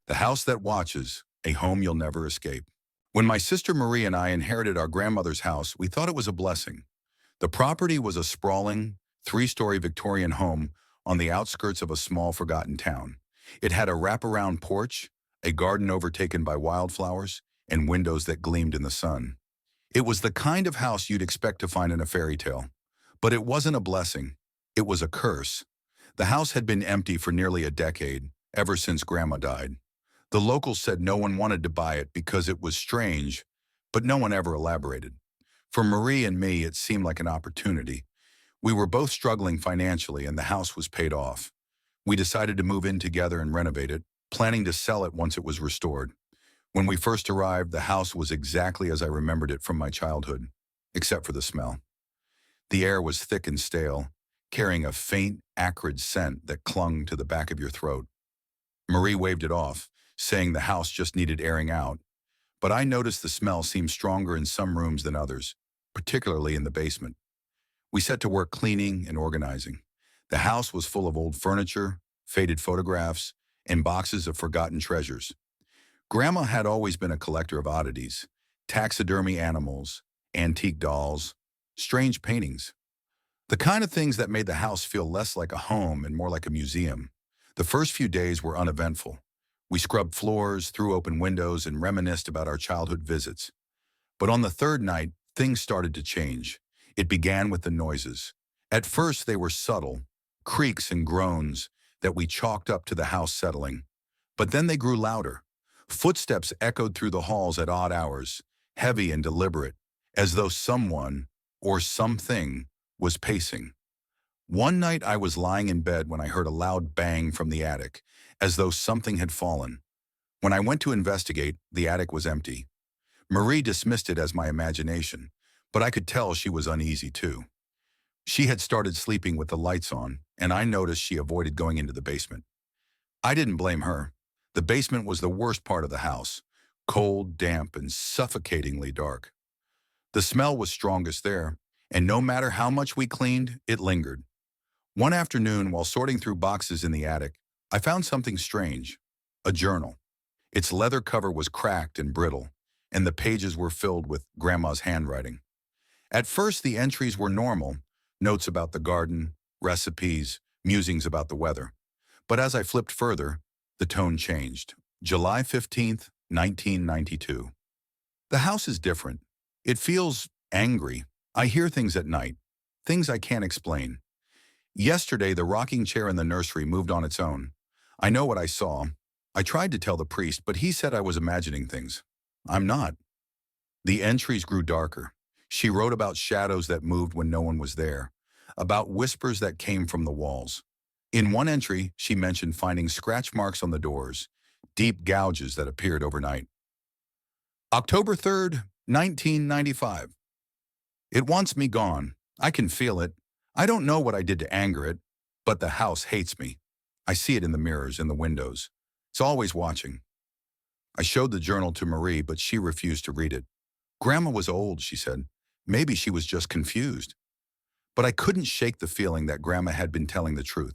The house that watches, a home you'll never escape. When my sister Marie and I inherited our grandmother's house, we thought it was a blessing. The property was a sprawling, three-story Victorian home on the outskirts of a small, forgotten town. It had a wraparound porch, a garden overtaken by wildflowers, and windows that gleamed in the sun. It was the kind of house you'd expect to find in a fairy tale. But it wasn't a blessing. It was a curse. The house had been empty for nearly a decade, ever since Grandma died. The locals said no one wanted to buy it because it was strange, but no one ever elaborated. For Marie and me, it seemed like an opportunity. We were both struggling financially and the house was paid off. We decided to move in together and renovate it, planning to sell it once it was restored. When we first arrived, the house was exactly as I remembered it from my childhood, except for the smell. The air was thick and stale, carrying a faint, acrid scent that clung to the back of your throat. Marie waved it off, saying the house just needed airing out, but I noticed the smell seemed stronger in some rooms than others, particularly in the basement. We set to work cleaning and organizing. The house was full of old furniture, faded photographs, and boxes of forgotten treasures. Grandma had always been a collector of oddities, taxidermy animals, antique dolls, strange paintings. The kind of things that made the house feel less like a home and more like a museum. The first few days were uneventful. We scrubbed floors, threw open windows, and reminisced about our childhood visits. But on the third night, things started to change. It began with the noises. At first, they were subtle, creaks and groans that we chalked up to the house settling. But then they grew louder. Footsteps echoed through the halls at odd hours, heavy and deliberate, as though someone or something was pacing. One night I was lying in bed when I heard a loud bang from the attic, as though something had fallen. When I went to investigate, the attic was empty. Marie dismissed it as my imagination, but I could tell she was uneasy too. She had started sleeping with the lights on, and I noticed she avoided going into the basement. I didn't blame her. The basement was the worst part of the house, cold, damp, and suffocatingly dark. The smell was strongest there, and no matter how much we cleaned, it lingered. One afternoon, while sorting through boxes in the attic, I found something strange, a journal. Its leather cover was cracked and brittle, and the pages were filled with Grandma's handwriting. At first, the entries were normal, notes about the garden, recipes, musings about the weather. But as I flipped further, the tone changed. July 15th, 1992. The house is different. It feels angry. I hear things at night, things I can't explain. Yesterday, the rocking chair in the nursery moved on its own. I know what I saw. I tried to tell the priest, but he said I was imagining things. I'm not. The entries grew darker. She wrote about shadows that moved when no one was there, about whispers that came from the walls. In one entry, she mentioned finding scratch marks on the doors, deep gouges that appeared overnight. October 3rd, 1995. It wants me gone. I can feel it. I don't know what I did to anger it, but the house hates me. I see it in the mirrors, in the windows. It's always watching. I showed the journal to Marie, but she refused to read it. Grandma was old, she said. Maybe she was just confused. But I couldn't shake the feeling that Grandma had been telling the truth.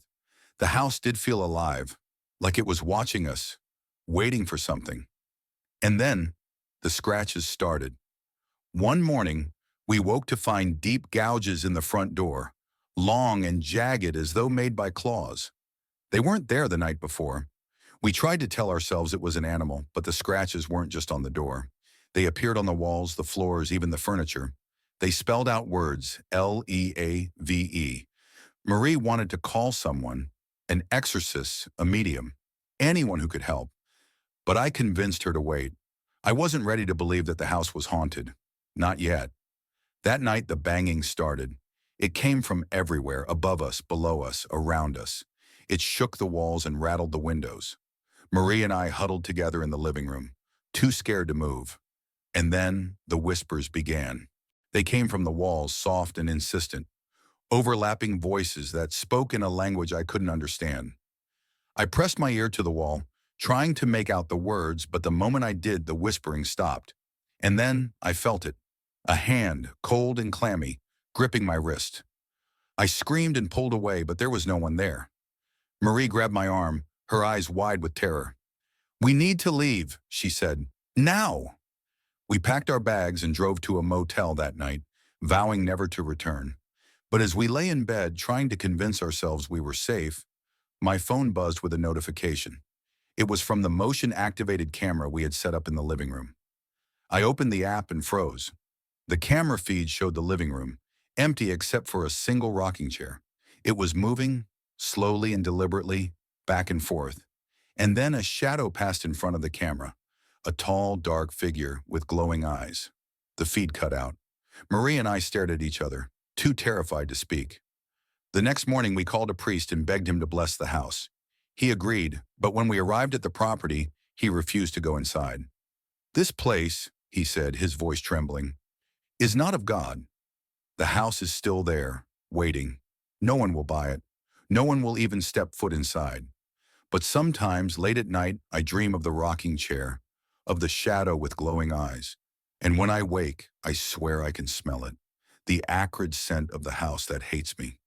The house did feel alive, like it was watching us, waiting for something. And then the scratches started. One morning, we woke to find deep gouges in the front door, long and jagged as though made by claws. They weren't there the night before. We tried to tell ourselves it was an animal, but the scratches weren't just on the door. They appeared on the walls, the floors, even the furniture. They spelled out words, Leave. Marie wanted to call someone, an exorcist, a medium, anyone who could help. But I convinced her to wait. I wasn't ready to believe that the house was haunted. Not yet. That night, the banging started. It came from everywhere, above us, below us, around us. It shook the walls and rattled the windows. Marie and I huddled together in the living room, too scared to move. And then the whispers began. They came from the walls, soft and insistent, overlapping voices that spoke in a language I couldn't understand. I pressed my ear to the wall, trying to make out the words, but the moment I did, the whispering stopped. And then I felt it, a hand, cold and clammy, gripping my wrist. I screamed and pulled away, but there was no one there. Marie grabbed my arm, her eyes wide with terror. "We need to leave," she said. "Now!" We packed our bags and drove to a motel that night, vowing never to return. But as we lay in bed trying to convince ourselves we were safe, my phone buzzed with a notification. It was from the motion-activated camera we had set up in the living room. I opened the app and froze. The camera feed showed the living room, empty except for a single rocking chair. It was moving, slowly and deliberately, back and forth. And then a shadow passed in front of the camera, a tall, dark figure with glowing eyes. The feed cut out. Marie and I stared at each other, too terrified to speak. The next morning we called a priest and begged him to bless the house. He agreed, but when we arrived at the property, he refused to go inside. "This place," he said, his voice trembling, "is not of God. The house is still there, waiting. No one will buy it. No one will even step foot inside. But sometimes, late at night, I dream of the rocking chair, of the shadow with glowing eyes. And when I wake, I swear I can smell it. The acrid scent of the house that hates me."